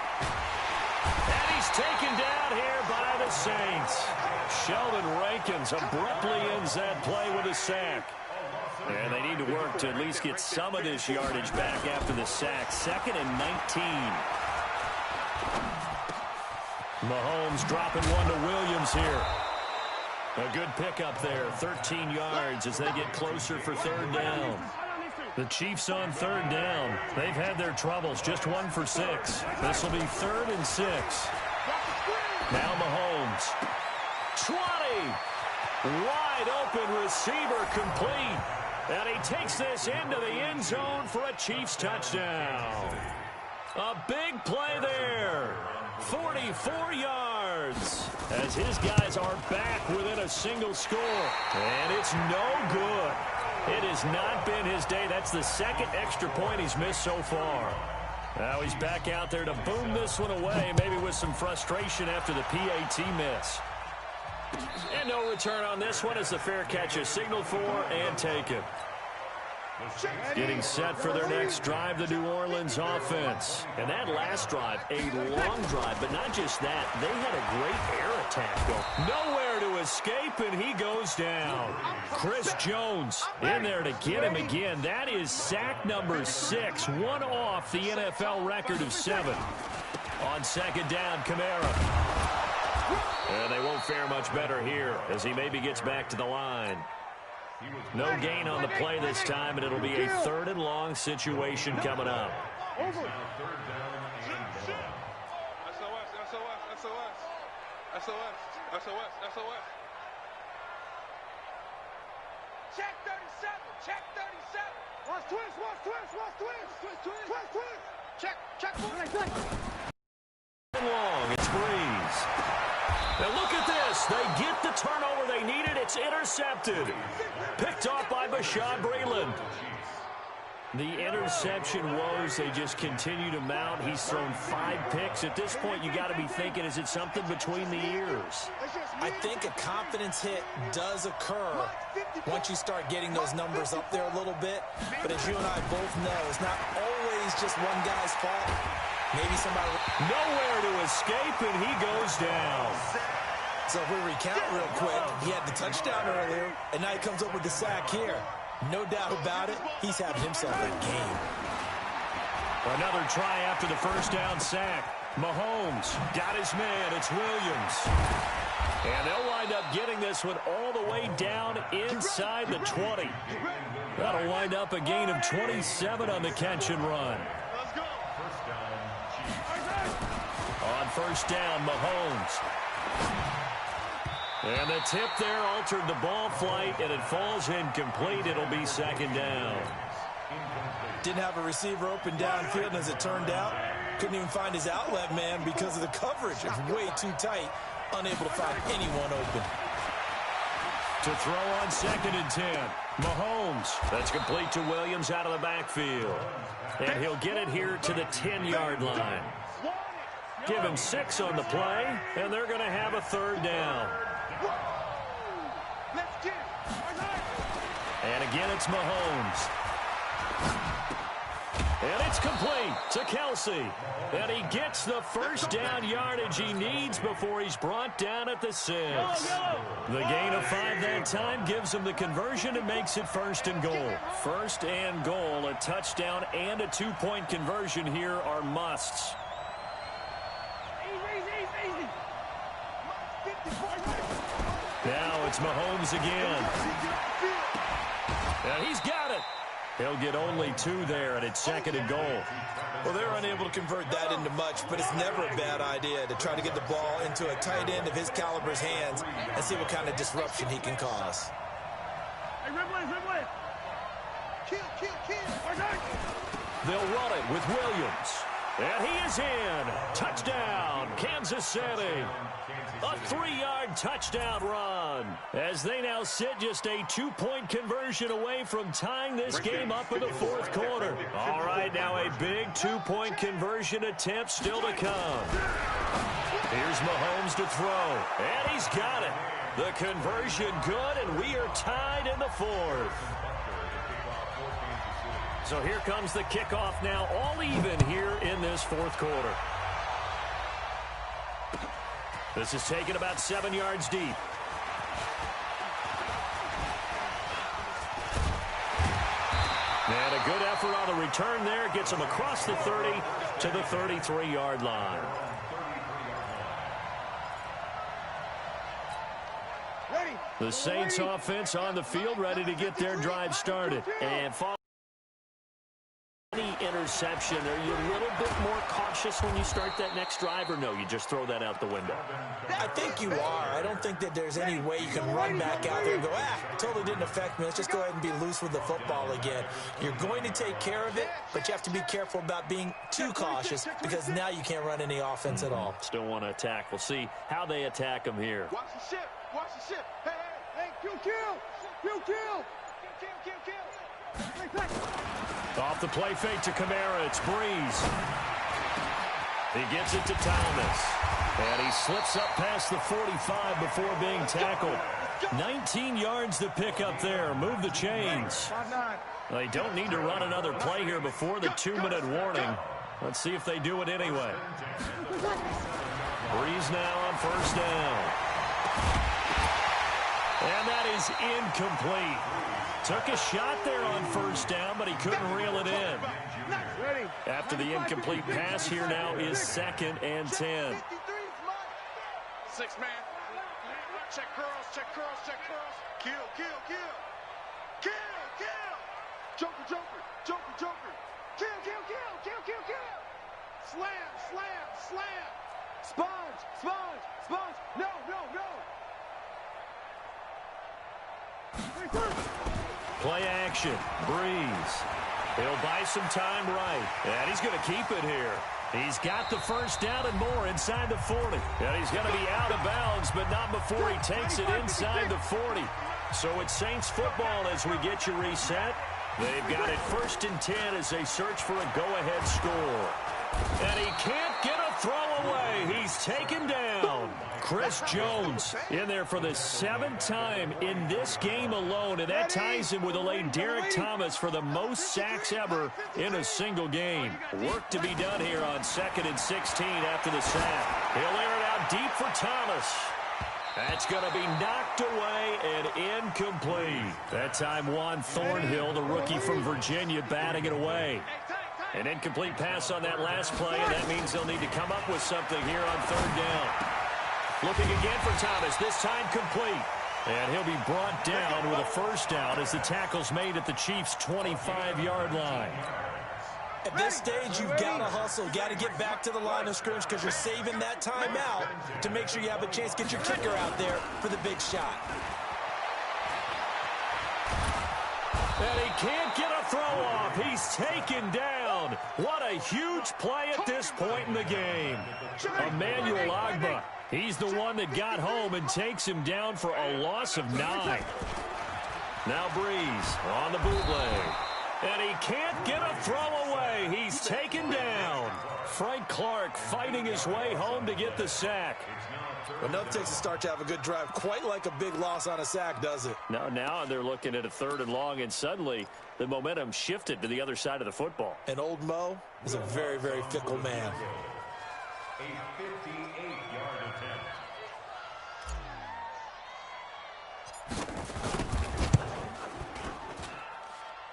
And he's taken down here by the Saints. Sheldon Rankins abruptly ends that play with a sack. And they need to work to at least get some of this yardage back after the sack. 2nd and 19. Mahomes dropping one to Williams here. A good pickup there. 13 yards as they get closer for third down. The Chiefs on third down. They've had their troubles. Just 1 for 6. This will be 3rd and 6. Now Mahomes. 20. Wide open receiver complete. And he takes this into the end zone for a Chiefs touchdown. A big play there. 44 yards. As his guys are back within a single score. And it's no good. It has not been his day. That's the 2nd extra point he's missed so far. Now he's back out there to boom this one away, maybe with some frustration after the PAT miss. And no return on this one as the fair catch is signaled for and taken. Getting set for their next drive, the New Orleans offense. And that last drive, a long drive, but not just that. They had a great air attack going. Nowhere to escape, and he goes down. Chris Jones in there to get him again. That is sack number 6, one off the NFL record of 7. On 2nd down, Kamara. And they won't fare much better here as he maybe gets back to the line. No gain on the play this time, and it'll be a 3rd and long situation coming up. SOS. Check 37. Check 37. Watch twist. Check. Long, it's Breeze. Now look at this. They get the turnover they needed. It's intercepted. Picked off by Bashaud Breeland. The interception woes, they just continue to mount. He's thrown 5 picks. At this point, you got to be thinking, is it something between the ears? I think a confidence hit does occur once you start getting those numbers up there a little bit. But as you and I both know, it's not always just one guy's fault. Maybe somebody... Nowhere to escape, and he goes down. So if we recount real quick, he had the touchdown earlier, and now he comes up with the sack here. No doubt about it, he's having himself a game. Another try after the first down sack. Mahomes got his man. It's Williams. And they'll wind up getting this one all the way down inside the 20. That'll wind up a gain of 27 on the catch and run. On first down, Mahomes. And the tip there altered the ball flight, and it falls incomplete. It'll be second down. Didn't have a receiver open downfield, and as it turned out, couldn't even find his outlet man because of the coverage. It was way too tight, unable to find anyone open. To throw on 2nd and 10. Mahomes. That's complete to Williams out of the backfield. And he'll get it here to the 10-yard line. Give him 6 on the play, and they're going to have a 3rd down. And again, it's Mahomes. And it's complete to Kelsey. And he gets the first down yardage he needs before he's brought down at the 6. The gain of 5 that time gives him the conversion and makes it 1st and goal. 1st and goal, a touchdown and a 2-point conversion here are musts. Now it's Mahomes again. And he's got it. He'll get only 2 there, and it's 2nd and goal. Well, they're unable to convert that into much, but it's never a bad idea to try to get the ball into a tight end of his caliber's hands and see what kind of disruption he can cause. Hey, Ridley. Kill. They'll run it with Williams. And he is in. Touchdown, Kansas City. A 3-yard touchdown run as they now sit just a 2-point conversion away from tying this game up in the 4th quarter. All right, now a big 2-point conversion attempt still to come. Here's Mahomes to throw, and he's got it. The conversion good, and we are tied in the 4th. So here comes the kickoff now, all even here in this 4th quarter. This is taken about 7 yards deep. And a good effort on the return there. Gets him across the 30 to the 33-yard line. The Saints offense on the field ready to get their drive started. And interception. Are you a little bit more cautious when you start that next drive, or no, you just throw that out the window? I think you are. I don't think that there's any way you can run back out there and go, totally didn't affect me. Let's just go ahead and be loose with the football again. You're going to take care of it, but you have to be careful about being too cautious because now you can't run any offense at all. Still want to attack. We'll see how they attack him here. Watch the ship. Hey, kill. Off the play fake to Kamara, it's Breeze. He gets it to Thomas. And he slips up past the 45 before being tackled. 19 yards to pick up there. Move the chains. They don't need to run another play here before the 2-minute warning. Let's see if they do it anyway. Breeze now on 1st down. And that is incomplete. Took a shot there on 1st down, but he couldn't reel it in. After the incomplete pass, here now is 2nd and 10. 6 man. Check curls. Kill. Joker. Kill. Slam. Sponge. No. Play action. Breeze. He'll buy some time right. And he's going to keep it here. He's got the 1st down and more inside the 40. And he's going to be out of bounds, but not before he takes it inside the 40. So it's Saints football as we get you reset. They've got it 1st and 10 as they search for a go-ahead score. And he can't get a throw away. He's taken down. Chris Jones in there for the 7th time in this game alone, and that ties him with the late Derek Thomas for the most sacks ever in a single game. Work to be done here on 2nd and 16 after the sack. He'll air it out deep for Thomas. That's going to be knocked away and incomplete. That time Juan Thornhill, the rookie from Virginia, batting it away. An incomplete pass on that last play, and that means they'll need to come up with something here on 3rd down. Looking again for Thomas, this time complete. And he'll be brought down with a 1st down as the tackle's made at the Chiefs' 25-yard line. At this stage, you've got to hustle. Got to get back to the line of scrimmage because you're saving that timeout to make sure you have a chance to get your kicker out there for the big shot. And he can't get a throw off. He's taken down. What a huge play at this point in the game. Emmanuel Ogbah. He's the one that got home and takes him down for a loss of 9. Now Breeze on the bootleg. And he can't get a throw away. He's taken down. Frank Clark fighting his way home to get the sack. Well, nothing takes a start to have a good drive. Quite like a big loss on a sack, does it? Now they're looking at a 3rd and long, and suddenly the momentum shifted to the other side of the football. And old Mo is a very, very fickle man. A 58-yard attempt.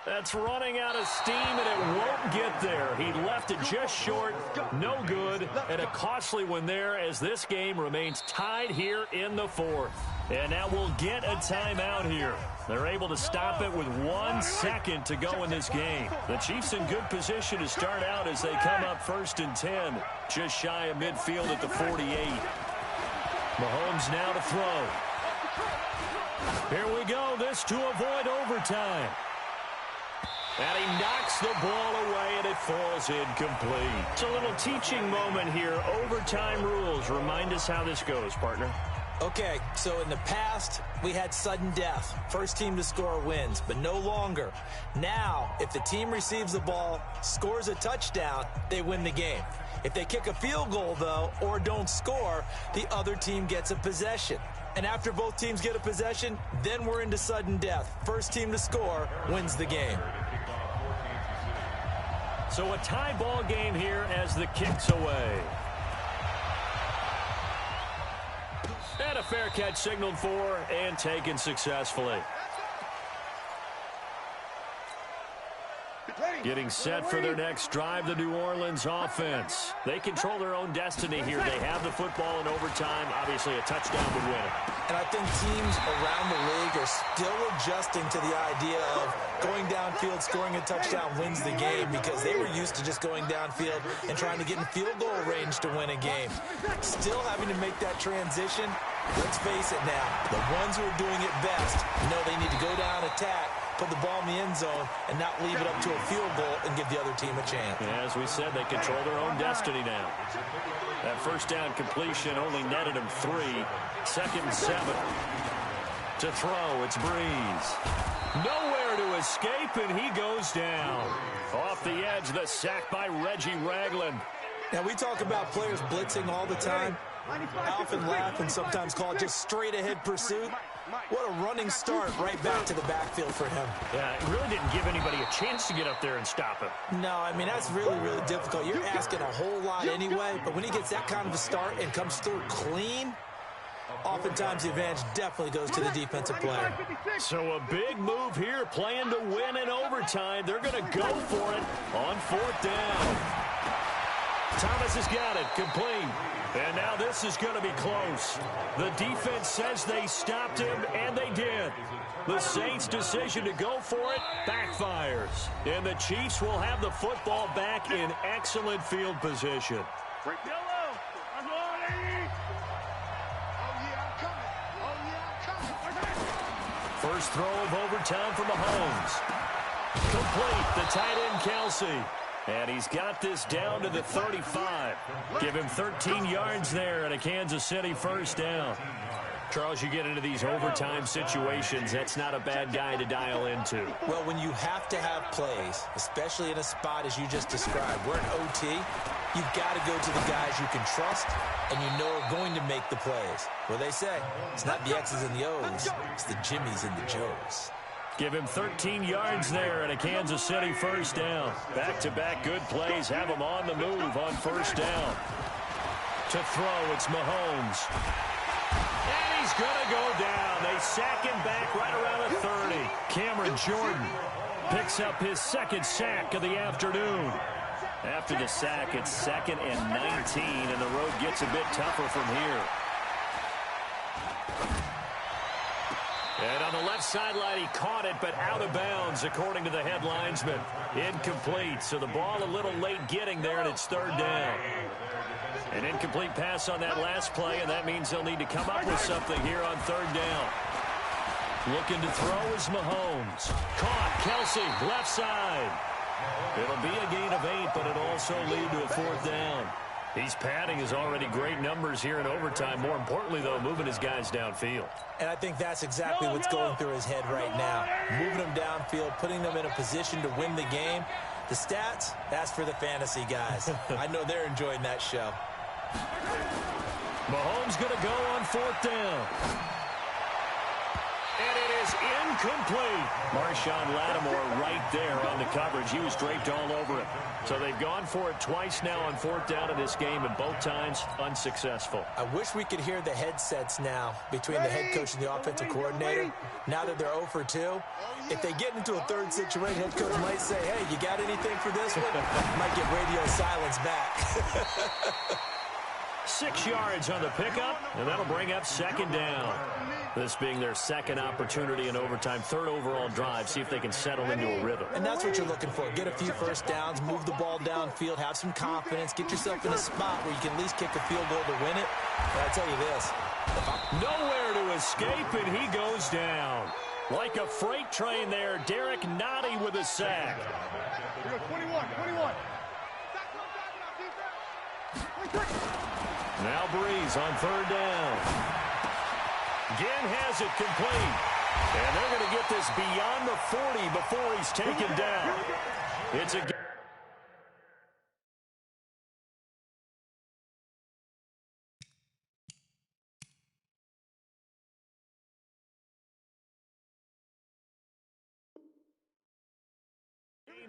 That's running out of steam, and it won't get there. He left it just short, no good, and a costly one there as this game remains tied here in the 4th. And now we'll get a timeout here. They're able to stop it with 1 second to go in this game. The Chiefs in good position to start out as they come up 1st and 10, just shy of midfield at the 48. Mahomes now to throw. Here we go, this to avoid overtime. And he knocks the ball away, and it falls incomplete. It's a little teaching moment here. Overtime rules. Remind us how this goes, partner. Okay, so in the past, we had sudden death. First team to score wins, but no longer. Now, if the team receives the ball, scores a touchdown, they win the game. If they kick a field goal, though, or don't score, the other team gets a possession. And after both teams get a possession, then we're into sudden death. First team to score wins the game. So a tie ball game here as the kick's away. And a fair catch signaled for and taken successfully. Getting set for their next drive, the New Orleans offense. They control their own destiny here. They have the football in overtime. Obviously, a touchdown would win it. And I think teams around the league are still adjusting to the idea of going downfield, scoring a touchdown wins the game because they were used to just going downfield and trying to get in field goal range to win a game. Still having to make that transition. Let's face it now, the ones who are doing it best know they need to go down, attack, put the ball in the end zone, and not leave it up to a field goal and give the other team a chance. Yeah, as we said, they control their own destiny now. That first down completion only netted him 3. 2nd and 7. To throw, it's Breeze. Nowhere to escape, and he goes down. Off the edge, the sack by Reggie Ragland. Now, we talk about players blitzing all the time. I often laugh and sometimes call it just straight-ahead pursuit. What a running start right back to the backfield for him. Yeah, it really didn't give anybody a chance to get up there and stop him. No, I mean, that's really, really difficult. You're asking a whole lot anyway, but when he gets that kind of a start and comes through clean, oftentimes the advantage definitely goes to the defensive player. So a big move here, playing to win in overtime. They're going to go for it on 4th down. Thomas has got it, complete. And now this is going to be close. The defense says they stopped him, and they did. The Saints' decision to go for it backfires. And the Chiefs will have the football back in excellent field position. First throw of overtime for Mahomes. Complete, the tight end Kelsey. And he's got this down to the 35. Give him 13 yards there and a Kansas City first down. Charles, you get into these overtime situations, that's not a bad guy to dial into. Well, when you have to have plays, especially in a spot as you just described, we're in OT, you've got to go to the guys you can trust and you know are going to make the plays. Well, they say, it's not the X's and the O's, it's the Jimmys and the Joes. Give him 13 yards there and a Kansas City first down. Back-to-back good plays have him on the move on first down. To throw, it's Mahomes. And he's going to go down. They sack him back right around the 30. Cameron Jordan picks up his 2nd sack of the afternoon. After the sack, it's 2nd and 19, and the road gets a bit tougher from here. And on the left sideline, he caught it, but out of bounds, according to the head linesman. Incomplete, so the ball a little late getting there, and it's third down. An incomplete pass on that last play, and that means they'll need to come up with something here on third down. Looking to throw is Mahomes. Caught, Kelsey, left side. It'll be a gain of 8, but it'll also lead to a fourth down. He's padding his already great numbers here in overtime. More importantly, though, moving his guys downfield. And I think that's exactly what's going through his head right now. Moving them downfield, putting them in a position to win the game. The stats, that's for the fantasy guys. I know they're enjoying that show. Mahomes going to go on fourth down. And it is incomplete. Marshawn Lattimore right there on the coverage. He was draped all over it. So they've gone for it twice now on fourth down in this game, and both times unsuccessful. I wish we could hear the headsets now between the head coach and the offensive coordinator. Now that they're 0 for 2, if they get into a third situation, head coach might say, hey, you got anything for this one? Might get radio silence back. 6 yards on the pickup, and that'll bring up second down. This being their second opportunity in overtime, third overall drive, see if they can settle into a rhythm. And that's what you're looking for. Get a few first downs, move the ball downfield, have some confidence, get yourself in a spot where you can at least kick a field goal to win it. But I tell you this. Nowhere to escape, and he goes down. Like a freight train there, Derek Nottie with a sack. 21. Now Breeze on third down. Ginn has it complete. And they're going to get this beyond the 40 before he's taken down. It's a gain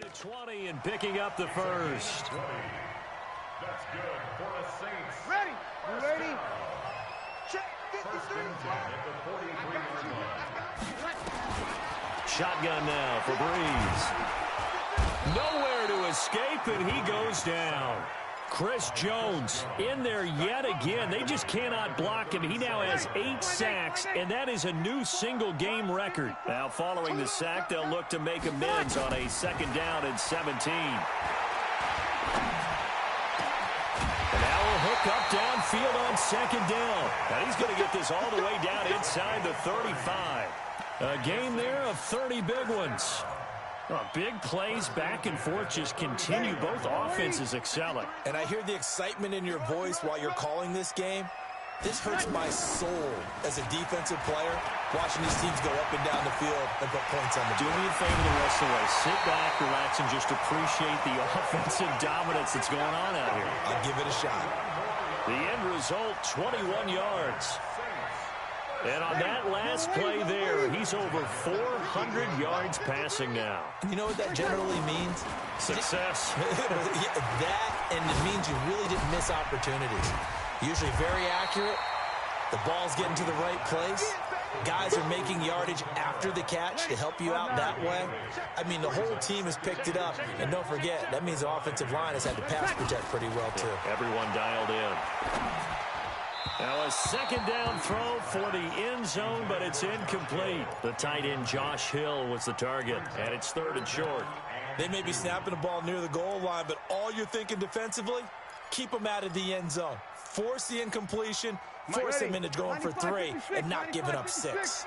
of 20 and picking up the first. That's good for the Saints. Ready? You ready? Check. First and 10 at the 43-yard line. Shotgun now for Breeze. Nowhere to escape, and he goes down. Chris Jones in there yet again. They just cannot block him. He now has 8 sacks, and that is a new single-game record. Now, following the sack, they'll look to make amends on a second down and 17. And now we'll hook up downfield on second down. And he's going to get this all the way down inside the 35. A game there of 30 big ones. Big plays back and forth just continue. Both offenses excelling. And I hear the excitement in your voice while you're calling this game. This hurts my soul as a defensive player, watching these teams go up and down the field and put points on the board. Do me a favor the rest of the way. Sit back, relax, and just appreciate the offensive dominance that's going on out here. I'll give it a shot. The end result, 21 yards. And on that last play there, he's over 400 yards passing now. You know what that generally means? Success. That, and it means you really didn't miss opportunities. Usually very accurate. The ball's getting to the right place. Guys are making yardage after the catch to help you out that way. I mean, the whole team has picked it up. And don't forget, that means the offensive line has had to pass protect pretty well, too. Everyone dialed in. Now a second down throw for the end zone, but it's incomplete. The tight end Josh Hill was the target, and it's third and short. They may be snapping the ball near the goal line, but all you're thinking defensively, keep them out of the end zone. Force the incompletion, force them into going for 3, and not giving up 6.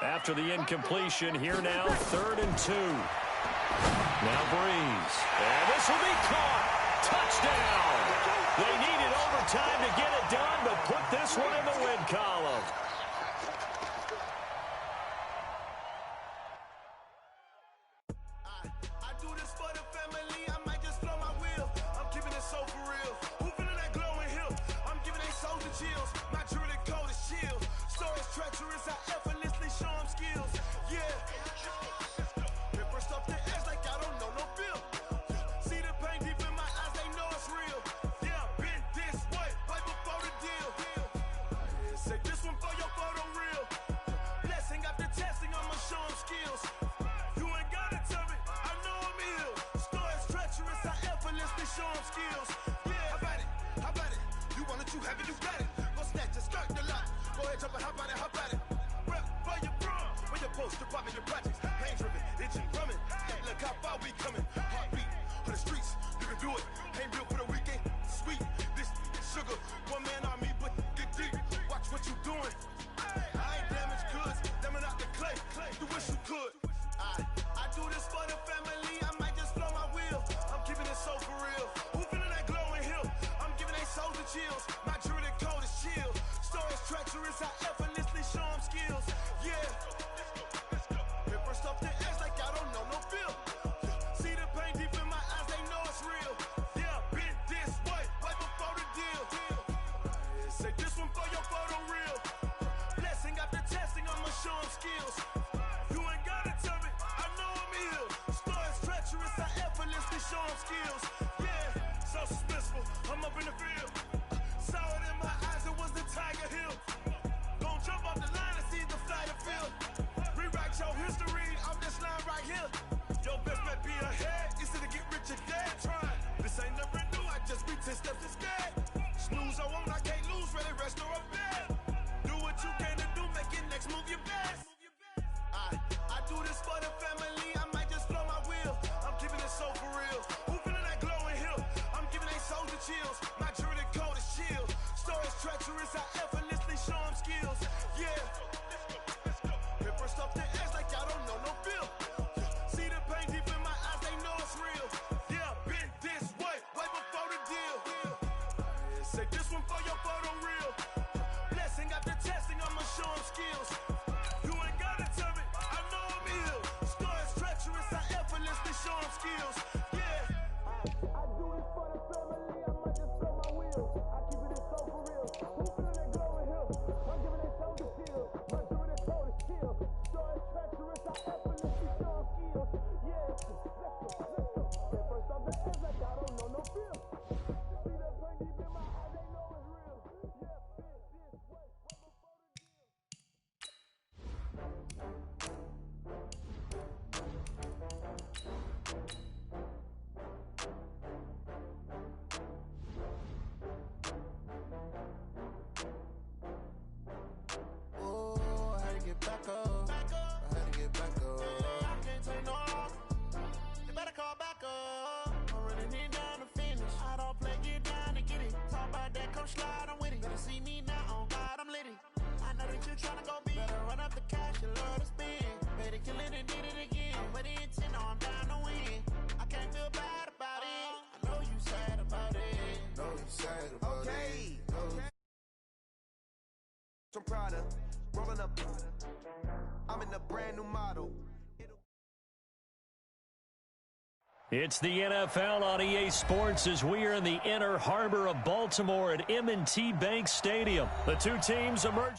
After the incompletion, here now, 3rd and 2. Now Breeze. And this will be caught. Touchdown. They needed overtime to get it done, but put this one in the win column. I do this for the family. I might just blow my wheel. I'm keeping it so for real. Who feeling that glowing hill? I'm giving they soldier chills. My jewelry cold as shield. Stories treacherous. I effortlessly show them skills. Yeah. First off the edge like I don't know no feel. See the pain deep in my eyes. They know it's real. Been this way, right before the deal. Say this one for your photo real. Blessing after testing, I'ma show them skills. You ain't gotta tell me, I know I'm ill. Stories treacherous, I effortlessly show them skills. Yeah, how about it? You want it, you have it, you got it. Go snatch it, skirt the lot. Go ahead, jump it, how about it? Rep post department and projects. Pain driven, itching, drumming. Hey, look how far we coming. Heartbeat for the streets. You can do it. Ain't built for the weekend. Sweet, this sugar. One man army, but get deep. Watch what you doing. I ain't damaged goods. Damn out the clay. You wish you could. I do this for the family. I might just blow my wheel. I'm keeping it so for real. Who feeling that glowing hill? I'm giving they souls the chills. My jewelry code is chill. Stories treacherous. I effortlessly show them skills. Yeah. Paper stuff the edge like I don't know no feel. See the pain deep in my eyes. They know it's real. Yeah, been this way before the deal. Say this one for your photo real. Blessing after testing. I'ma show them skills. You ain't gotta tell me. I know I'm ill. Stories treacherous. I effortlessly show them skills. Yeah, so suspenseful. I'm up in the field. Saw it in my eyes. It was the Tiger Hill. Gon' jump off the line and see the flight of field. Rewrite your history off this line right here. Your best bet be ahead. Easy to get rich or dead trying. This ain't never new. I just be 10 steps instead. Snooze I won't. I can't lose. Ready, rest or a bed. Do what you can to do. Make your next move your best. I do this for the family. I might just blow my wheel. I'm keeping it so for real. Who feeling that glowing hill? I'm giving they souls the chills. My jewelry code is chill. Stories treacherous. I effortlessly show them skills. Yeah. Paper stuff the edge like I don't know no feel. See the pain deep in my eyes. They know it's real. Yeah, been this way before the deal. Say this one for your photo real. Blessing after testing. I'ma show them skills. You ain't gotta tell me. I know I'm ill. Stories treacherous. I effortlessly show them skills. Yeah. I do this for the family. I might just blow my wheel. I keep it so for real. Who feeling that glowing hill? I'm giving they souls the chill. My jewelry code is chill. Stories treacherous. I effortlessly show them skills. Yeah. Let's go. First off the edge like I don't know no feel. See the pain deep in my eyes. They know it's real. Yeah, been this way before the deal. Oh, I had to get back up. I had to get back up. I can't take no longer. You better call back up. I'm running it down to finish. I don't play, get down to get it. Talk about that, come slide, I'm with it. Better see me now, on God, I'm litty. I know that you tryna go big. Better run up the cash, you love to spend. Better kill it and did it again. I'm with the intent, no, I'm down to win. I can't feel bad about it. I know you sad about it. Know you sad about it. Okay. I'm proud of rolling up. I'm in a brand new model. It's the NFL on EA Sports as we are in the inner harbor of Baltimore at M&T Bank Stadium. The two teams emerge.